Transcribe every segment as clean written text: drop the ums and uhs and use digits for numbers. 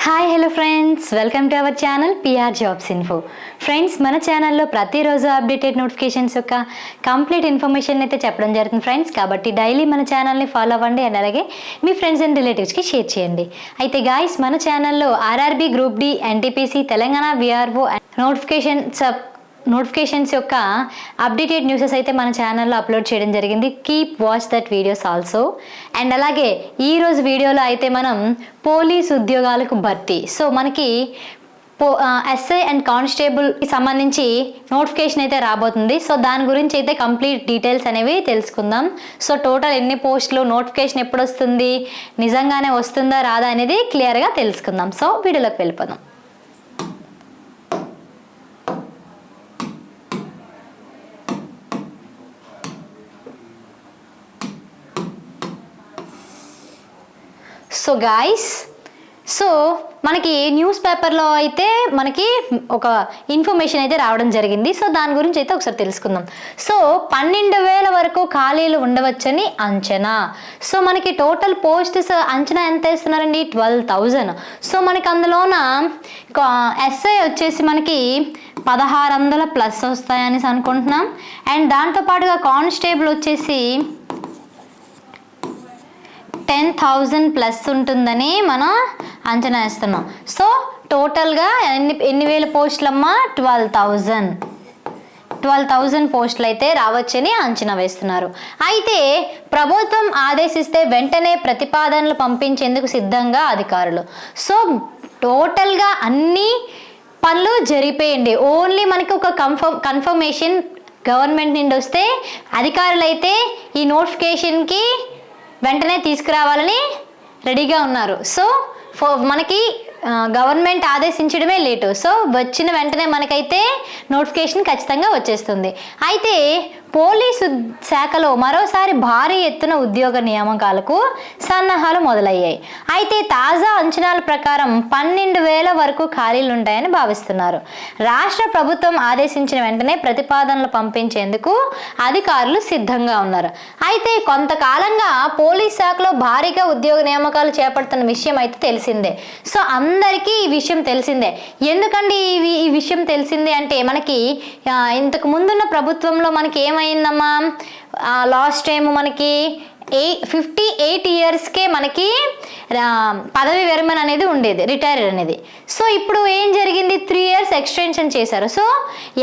Hi hello friends, welcome to our channel PR jobs info. Friends, మన ఛానల్లో ప్రతిరోజు updated notifications యొక్క complete information అయితే చెప్పడం జరుగుతుంది ఫ్రెండ్స్. కాబట్టి డైలీ మన ఛానల్ని ఫాలో అవ్వండి అండ్ అలాగే మీ ఫ్రెండ్స్ అండ్ రిలేటివ్స్కి షేర్ చేయండి. అయితే గాయ్స్, మన ఛానల్లో RRB, group D, NTPC, Telangana VRO notifications యొక్క అప్డేటెడ్ న్యూసెస్ అయితే మన ఛానల్లో అప్లోడ్ చేయడం జరిగింది. Keep watch that videos also. And అలాగే ఈరోజు వీడియోలో అయితే మనం పోలీస్ ఉద్యోగాలకు భర్తీ, సో మనకి ఎస్ఐ అండ్ కానిస్టేబుల్కి సంబంధించి నోటిఫికేషన్ అయితే రాబోతుంది. సో దాని గురించి అయితే కంప్లీట్ డీటెయిల్స్ అనేవి తెలుసుకుందాం. సో టోటల్ ఎన్ని పోస్టులు, నోటిఫికేషన్ ఎప్పుడు వస్తుంది, నిజంగానే వస్తుందా రాదా అనేది క్లియర్గా తెలుసుకుందాం. సో వీడియోలోకి వెళ్ళిపోదాం. సో గాయ్స్, సో మనకి న్యూస్ పేపర్లో అయితే మనకి ఒక ఇన్ఫర్మేషన్ అయితే రావడం జరిగింది. సో దాని గురించి అయితే ఒకసారి తెలుసుకుందాం. సో 12,000 వరకు ఖాళీలు ఉండవచ్చని అంచనా. సో మనకి టోటల్ పోస్ట్స్ అంచనా ఎంత వేస్తున్నారండి? 12,000. సో మనకి అందులోన ఎస్ఐ వచ్చేసి మనకి 1,600 ప్లస్ వస్తాయని అనుకుంటున్నాం. అండ్ దాంతోపాటుగా కానిస్టేబుల్ వచ్చేసి 10,000 ప్లస్ ఉంటుందని మనం అంచనా వేస్తున్నాం. సో టోటల్గా ఎన్ని వేల పోస్టులమ్మా? 12,000 పోస్టులు అయితే రావచ్చని అంచనా వేస్తున్నారు. అయితే ప్రభుత్వం ఆదేశిస్తే వెంటనే ప్రతిపాదనలు పంపించేందుకు సిద్ధంగా అధికారులు. సో టోటల్గా అన్ని పనులు జరిపేయండి. ఓన్లీ మనకి ఒక కన్ఫర్మేషన్ గవర్నమెంట్ నుండి వస్తే అధికారులు అయితే ఈ నోటిఫికేషన్కి వెంటనే తీసుకురావాలని రెడీగా ఉన్నారు. సో మనకి గవర్నమెంట్ ఆదేశించడమే లేటు. సో వచ్చిన వెంటనే మనకైతే నోటిఫికేషన్ ఖచ్చితంగా వచ్చేస్తుంది. అయితే పోలీసు శాఖలో మరోసారి భారీ ఎత్తున ఉద్యోగ నియామకాలకు సన్నాహాలు మొదలయ్యాయి. అయితే తాజా అంచనాల ప్రకారం 12,000 వరకు ఖాళీలు ఉంటాయని భావిస్తున్నారు. రాష్ట్ర ప్రభుత్వం ఆదేశించిన వెంటనే ప్రతిపాదనలు పంపించేందుకు అధికారులు సిద్ధంగా ఉన్నారు. అయితే కొంతకాలంగా పోలీస్ శాఖలో భారీగా ఉద్యోగ నియామకాలు చేపడుతున్న విషయం అయితే తెలిసిందే. సో అందరికీ ఈ విషయం తెలిసిందే. ఎందుకండి ఈ విషయం తెలిసిందే అంటే, మనకి ఇంతకు ముందున్న ప్రభుత్వంలో మనకి ఏమైందమ్మా, లాస్ట్ టైం మనకి 58 ఇయర్స్కే మనకి పదవి విరమణ అనేది ఉండేది, రిటైర్ అనేది. సో ఇప్పుడు ఏం జరిగింది, 3 ఇయర్స్ ఎక్స్టెన్షన్ చేశారు. సో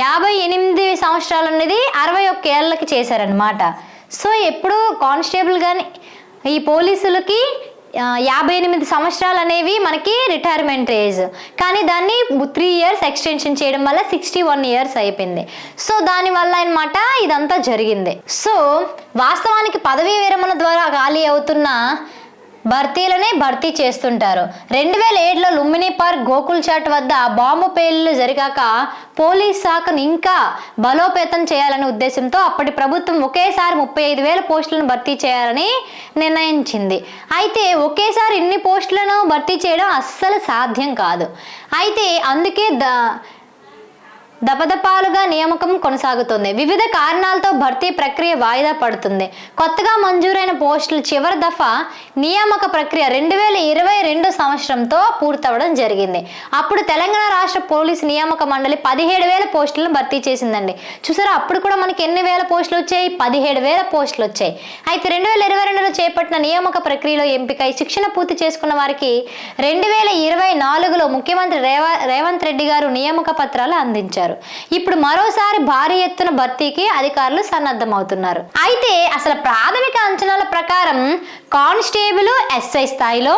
58 సంవత్సరాలు అనేది 61 ఏళ్ళకి చేశారనమాట. సో ఎప్పుడు కానిస్టేబుల్ కానీ ఈ పోలీసులకి 58 సంవత్సరాలు అనేవి మనకి రిటైర్మెంట్ ఏజ్, కానీ దాన్ని 3 ఇయర్స్ ఎక్స్టెన్షన్ చేయడం వల్ల 61 ఇయర్స్ అయిపోయింది. సో దానివల్ల అనమాట ఇదంతా జరిగింది. సో వాస్తవానికి పదవీ విరమణ ద్వారా ఖాళీ అవుతున్న భర్తీలనే భర్తీ చేస్తుంటారు. 2007లో లుంబిని పార్క్, గోకుల్ చాట్ వద్ద బాంబు పేలుళ్లు జరిగాక పోలీస్ శాఖను ఇంకా బలోపేతం చేయాలనే ఉద్దేశంతో అప్పటి ప్రభుత్వం ఒకేసారి 35,000 పోస్టులను భర్తీ చేయాలని నిర్ణయించింది. అయితే ఒకేసారి ఇన్ని పోస్టులను భర్తీ చేయడం అస్సలు సాధ్యం కాదు. అయితే అందుకే దపదపాలుగా నియామకం కొనసాగుతుంది. వివిధ కారణాలతో భర్తీ ప్రక్రియ వాయిదా పడుతుంది. కొత్తగా మంజూరైన పోస్టులు చివరి దఫా నియామక ప్రక్రియ 2022 సంవత్సరంతో పూర్తవడం జరిగింది. అప్పుడు తెలంగాణ రాష్ట్ర పోలీసు నియామక మండలి 17,000 పోస్టులను భర్తీ చేసిందండి. చూసారా, అప్పుడు కూడా మనకి ఎన్ని వేల పోస్టులు వచ్చాయి? 17,000 పోస్టులు వచ్చాయి. అయితే 2022లో చేపట్టిన నియామక ప్రక్రియలో ఎంపికై శిక్షణ పూర్తి చేసుకున్న వారికి 2024లో ముఖ్యమంత్రి రేవంత్ రెడ్డి గారు నియామక పత్రాలు అందించారు. ఇప్పుడు మరోసారి భారీ ఎత్తున భర్తీకి అధికారులు సన్నద్ధమవుతున్నారు. అయితే అసలు ప్రాథమిక అంచనాల ప్రకారం కానిస్టేబుల్, ఎస్ఐ స్థాయిలో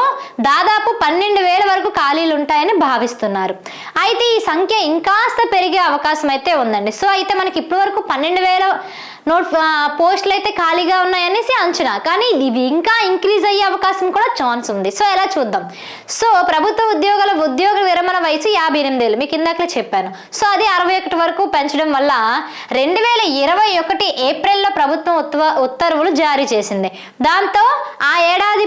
దాదాపు 12,000 వరకు ఖాళీలు ఉంటాయని భావిస్తున్నారు. అయితే ఈ సంఖ్య ఇంకాస్త పెరిగే అవకాశం అయితే ఉందండి. సో అయితే మనకి ఇప్పటి వరకు 12,000 పోస్టులు అయితే ఖాళీగా ఉన్నాయనేసి అంచనా, కానీ ఇవి ఇంకా ఇంక్రీజ్ అయ్యే అవకాశం కూడా ఛాన్స్ ఉంది. సో ఎలా చూద్దాం. సో ప్రభుత్వ ఉద్యోగ విరమణ వయసు 58 మీకు ఇందాకలే చెప్పాను. సో అది 61 వరకు పెంచడం వల్ల 2021 ఏప్రిల్లో ప్రభుత్వం ఉత్తర్వులు జారీ చేసింది. దాంతో ఆ ఏడాది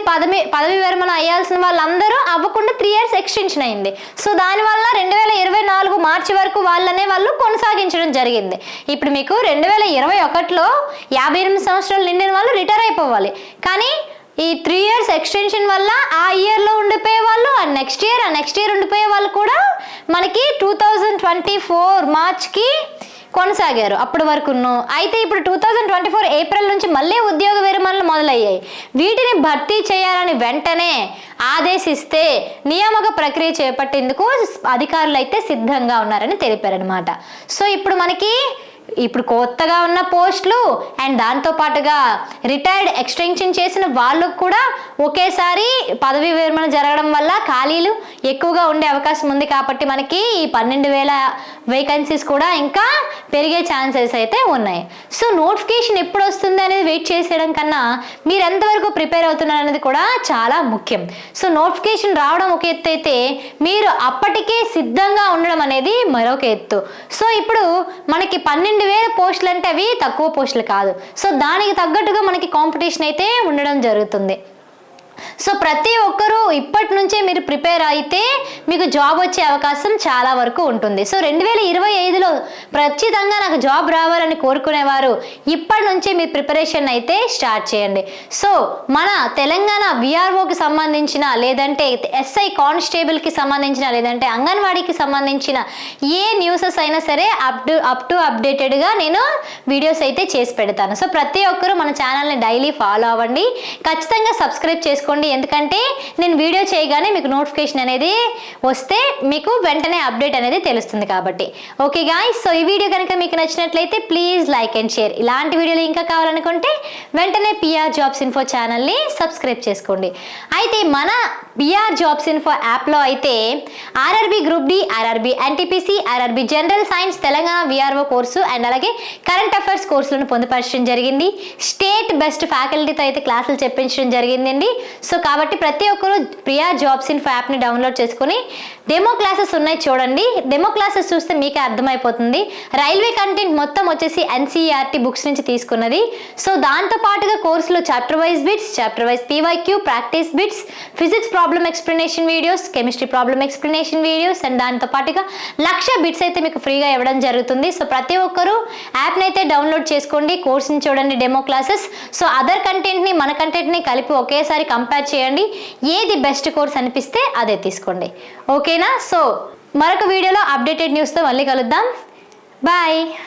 పదవి విరమణ అయ్యాల్సిన వాళ్ళందరూ అవ్వకుండా 3 ఇయర్స్ ఎక్స్టెన్షన్ అయింది. సో దానివల్ల 2024 మార్చి వరకు వాళ్ళు కొనసాగించడం జరిగింది. ఇప్పుడు మీకు 2021లో 58 సంవత్సరాలు నిండిన వాళ్ళు రిటైర్ అయిపోవాలి, కానీ ఈ 3 years ఎక్స్టెన్షన్ వల్ల ఆ ఇయర్లో ఉండిపోయే వాళ్ళు, అండ్ నెక్స్ట్ ఇయర్ ఉండిపోయే వాళ్ళు కూడా మనకి 2024 మార్చ్కి కొనసాగారు అప్పటి వరకు. అయితే ఇప్పుడు 2024 ఏప్రిల్ నుంచి మళ్ళీ ఉద్యోగ విరమణలు మొదలయ్యాయి. వీటిని భర్తీ చేయాలని వెంటనే ఆదేశిస్తే నియామక ప్రక్రియ చేపట్టేందుకు అధికారులు అయితే సిద్ధంగా ఉన్నారని తెలిపారనమాట. సో ఇప్పుడు కొత్తగా ఉన్న పోస్టులు అండ్ దాంతో పాటుగా రిటైర్డ్ ఎక్స్టెన్షన్ చేసిన వాళ్ళకు కూడా ఒకేసారి పదవి విరమణ జరగడం వల్ల ఖాళీలు ఎక్కువగా ఉండే అవకాశం ఉంది. కాబట్టి మనకి ఈ 12,000 వేకెన్సీస్ కూడా ఇంకా పెరిగే ఛాన్సెస్ అయితే ఉన్నాయి. సో నోటిఫికేషన్ ఎప్పుడు వస్తుంది అనేది వెయిట్ చేసేయడం కన్నా మీరు ఎంతవరకు ప్రిపేర్ అవుతున్నారు అనేది కూడా చాలా ముఖ్యం. సో నోటిఫికేషన్ రావడం ఒక ఎత్తు అయితే మీరు అప్పటికే సిద్ధంగా ఉండడం అనేది మరొక ఎత్తు. సో ఇప్పుడు మనకి 12,000 పోస్టులు అంటే అవి తక్కువ పోస్టులు కాదు. సో దానికి తగ్గట్టుగా మనకి కాంపిటీషన్ అయితే ఉండడం జరుగుతుంది. సో ప్రతి ఒక్కరూ ఇప్పటి నుంచే మీరు ప్రిపేర్ అయితే మీకు జాబ్ వచ్చే అవకాశం చాలా వరకు ఉంటుంది. సో 2025లో ఖచ్చితంగా నాకు జాబ్ రావాలని కోరుకునేవారు ఇప్పటి నుంచే మీ ప్రిపరేషన్ అయితే స్టార్ట్ చేయండి. సో మన తెలంగాణ విఆర్ఓకి సంబంధించిన, లేదంటే ఎస్ఐ కానిస్టేబుల్కి సంబంధించిన, లేదంటే అంగన్వాడీకి సంబంధించిన ఏ న్యూసెస్ అయినా సరే అప్ టు అప్డేటెడ్గా నేను వీడియోస్ అయితే చేసి పెడతాను. సో ప్రతి ఒక్కరూ మన ఛానల్ని డైలీ ఫాలో అవ్వండి, ఖచ్చితంగా సబ్స్క్రైబ్ చేసుకోండి. ఎందుకంటే నేను వీడియో చేయగానే మీకు నోటిఫికేషన్ అనేది వస్తే మీకు వెంటనే అప్డేట్ అనేది తెలుస్తుంది కాబట్టి. ఓకే గాయ్స్, సో ఈ వీడియో కనుక మీకు నచ్చినట్లయితే ప్లీజ్ లైక్ అండ్ షేర్. ఇలాంటి వీడియోలు ఇంకా కావాలనుకుంటే వెంటనే పిఆర్ జాబ్స్ ఇన్ఫో ఛానల్ని సబ్స్క్రైబ్ చేసుకోండి. అయితే మన పిఆర్ జాబ్స్ ఇన్ఫో యాప్లో అయితే RRB group D, RRB NTPC, RRB general science, Telangana VRO course and అలాగే కరెంట్ అఫైర్స్ కోర్సులను పొందుపరచడం జరిగింది. స్టేట్ బెస్ట్ ఫ్యాకల్టీతో అయితే క్లాసులు చెప్పించడం జరిగిందండి. సో కాబట్టి ప్రతి ఒక్కరు పిఆర్ జాబ్స్ ఇన్ఫో యాప్ని డౌన్లోడ్ చేసుకుని డెమో క్లాసెస్ ఉన్నాయి చూడండి. డెమో క్లాసెస్ చూస్తే మీకే అర్థమైపోతుంది. రైల్వే కంటెంట్ మొత్తం వచ్చేసి ఎన్సీఈఆర్టీ బుక్స్ నుంచి తీసుకున్నది. సో దాంతో పాటుగా కోర్సులో chapter wise bits, chapter wise PYQ, practice bits, physics problem explanation videos, chemistry problem explanation videos and దాంతో పాటుగా 1,00,000 బిట్స్ అయితే మీకు ఫ్రీగా ఇవ్వడం జరుగుతుంది. సో ప్రతి ఒక్కరూ యాప్ని అయితే డౌన్లోడ్ చేసుకోండి, కోర్సుని చూడండి, డెమో క్లాసెస్. సో అదర్ కంటెంట్ని మన కంటెంట్ని కలిపి ఒకేసారి కంపేర్ చేయండి, ఏది బెస్ట్ కోర్స్ అనిపిస్తే అదే తీసుకోండి. ఓకేనా? సో మరొక వీడియోలో అప్డేటెడ్ న్యూస్తో మళ్ళీ కలుద్దాం. బాయ్.